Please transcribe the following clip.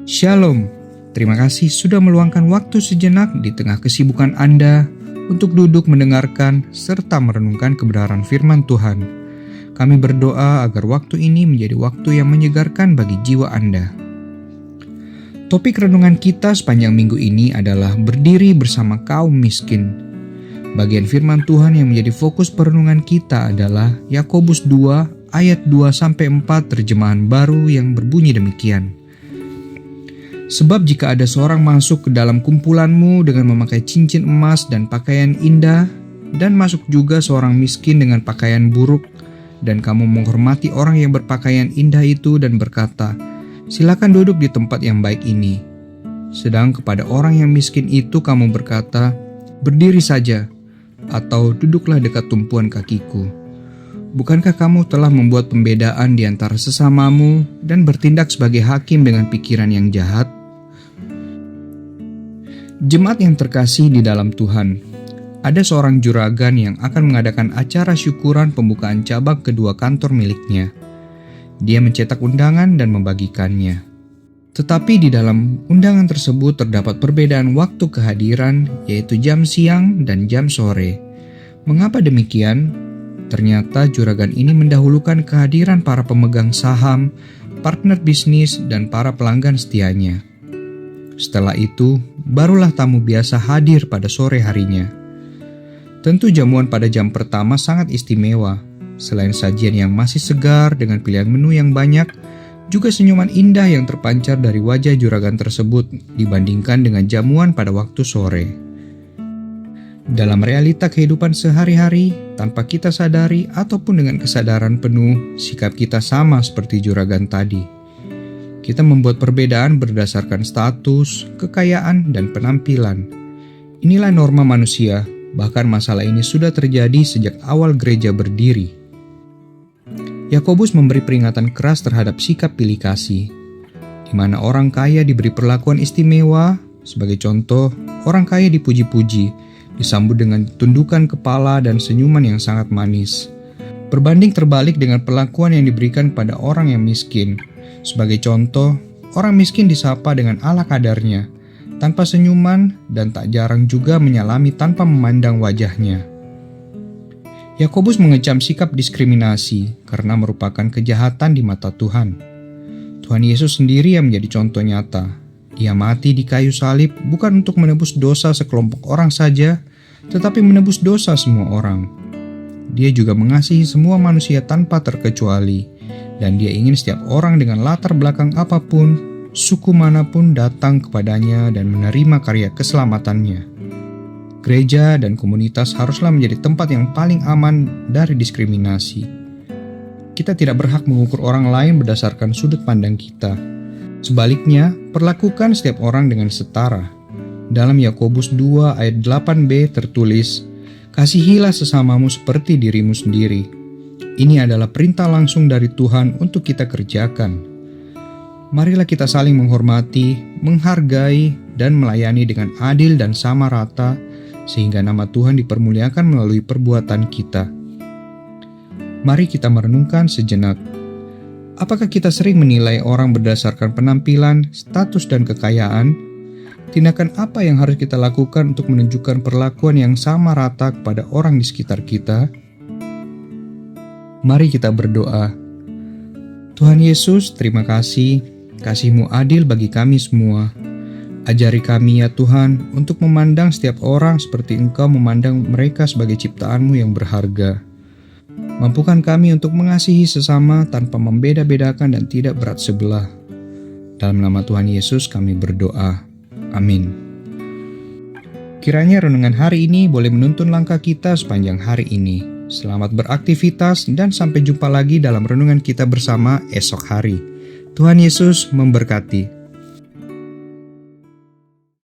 Shalom, terima kasih sudah meluangkan waktu sejenak di tengah kesibukan Anda untuk duduk mendengarkan serta merenungkan kebenaran firman Tuhan. Kami berdoa agar waktu ini menjadi waktu yang menyegarkan bagi jiwa Anda. Topik renungan kita sepanjang minggu ini adalah berdiri bersama kaum miskin. Bagian firman Tuhan yang menjadi fokus perenungan kita adalah Yakobus 2 ayat 2-4 terjemahan baru yang berbunyi demikian. Sebab jika ada seorang masuk ke dalam kumpulanmu dengan memakai cincin emas dan pakaian indah, dan masuk juga seorang miskin dengan pakaian buruk, dan kamu menghormati orang yang berpakaian indah itu dan berkata, silakan duduk di tempat yang baik ini. Sedang kepada orang yang miskin itu kamu berkata, berdiri saja, atau duduklah dekat tumpuan kakiku. Bukankah kamu telah membuat pembedaan di antara sesamamu dan bertindak sebagai hakim dengan pikiran yang jahat? Jemaat yang terkasih di dalam Tuhan, ada seorang juragan yang akan mengadakan acara syukuran pembukaan cabang kedua kantor miliknya. Dia mencetak undangan dan membagikannya. Tetapi di dalam undangan tersebut terdapat perbedaan waktu kehadiran, yaitu jam siang dan jam sore. Mengapa demikian? Ternyata juragan ini mendahulukan kehadiran para pemegang saham, partner bisnis, dan para pelanggan setianya. Setelah itu, barulah tamu biasa hadir pada sore harinya. Tentu jamuan pada jam pertama sangat istimewa. Selain sajian yang masih segar dengan pilihan menu yang banyak, juga senyuman indah yang terpancar dari wajah juragan tersebut dibandingkan dengan jamuan pada waktu sore. Dalam realita kehidupan sehari-hari, tanpa kita sadari ataupun dengan kesadaran penuh, sikap kita sama seperti juragan tadi. Kita membuat perbedaan berdasarkan status, kekayaan, dan penampilan. Inilah norma manusia, bahkan masalah ini sudah terjadi sejak awal gereja berdiri. Yakobus memberi peringatan keras terhadap sikap pilih kasih, di mana orang kaya diberi perlakuan istimewa. Sebagai contoh, orang kaya dipuji-puji, disambut dengan tundukan kepala dan senyuman yang sangat manis. Berbanding terbalik dengan perlakuan yang diberikan pada orang yang miskin. Sebagai contoh, orang miskin disapa dengan ala kadarnya, tanpa senyuman dan tak jarang juga menyalami tanpa memandang wajahnya. Yakobus mengecam sikap diskriminasi karena merupakan kejahatan di mata Tuhan. Tuhan Yesus sendiri yang menjadi contoh nyata. Dia mati di kayu salib bukan untuk menebus dosa sekelompok orang saja, tetapi menebus dosa semua orang. Dia juga mengasihi semua manusia tanpa terkecuali. Dan dia ingin setiap orang dengan latar belakang apapun, suku manapun datang kepadanya dan menerima karya keselamatannya. Gereja dan komunitas haruslah menjadi tempat yang paling aman dari diskriminasi. Kita tidak berhak mengukur orang lain berdasarkan sudut pandang kita. Sebaliknya, perlakukan setiap orang dengan setara. Dalam Yakobus 2 ayat 8b tertulis, kasihilah sesamamu seperti dirimu sendiri. Ini adalah perintah langsung dari Tuhan untuk kita kerjakan. Marilah kita saling menghormati, menghargai, dan melayani dengan adil dan sama rata, sehingga nama Tuhan dipermuliakan melalui perbuatan kita. Mari kita merenungkan sejenak. Apakah kita sering menilai orang berdasarkan penampilan, status, dan kekayaan? Tindakan apa yang harus kita lakukan untuk menunjukkan perlakuan yang sama rata kepada orang di sekitar kita? Mari kita berdoa. Tuhan Yesus, terima kasih. Kasih-Mu adil bagi kami semua. Ajari kami ya Tuhan untuk memandang setiap orang seperti Engkau memandang mereka sebagai ciptaan-Mu yang berharga. Mampukan kami untuk mengasihi sesama tanpa membeda-bedakan dan tidak berat sebelah. Dalam nama Tuhan Yesus kami berdoa. Amin. Kiranya renungan hari ini boleh menuntun langkah kita sepanjang hari ini. Selamat beraktivitas dan sampai jumpa lagi dalam renungan kita bersama esok hari. Tuhan Yesus memberkati.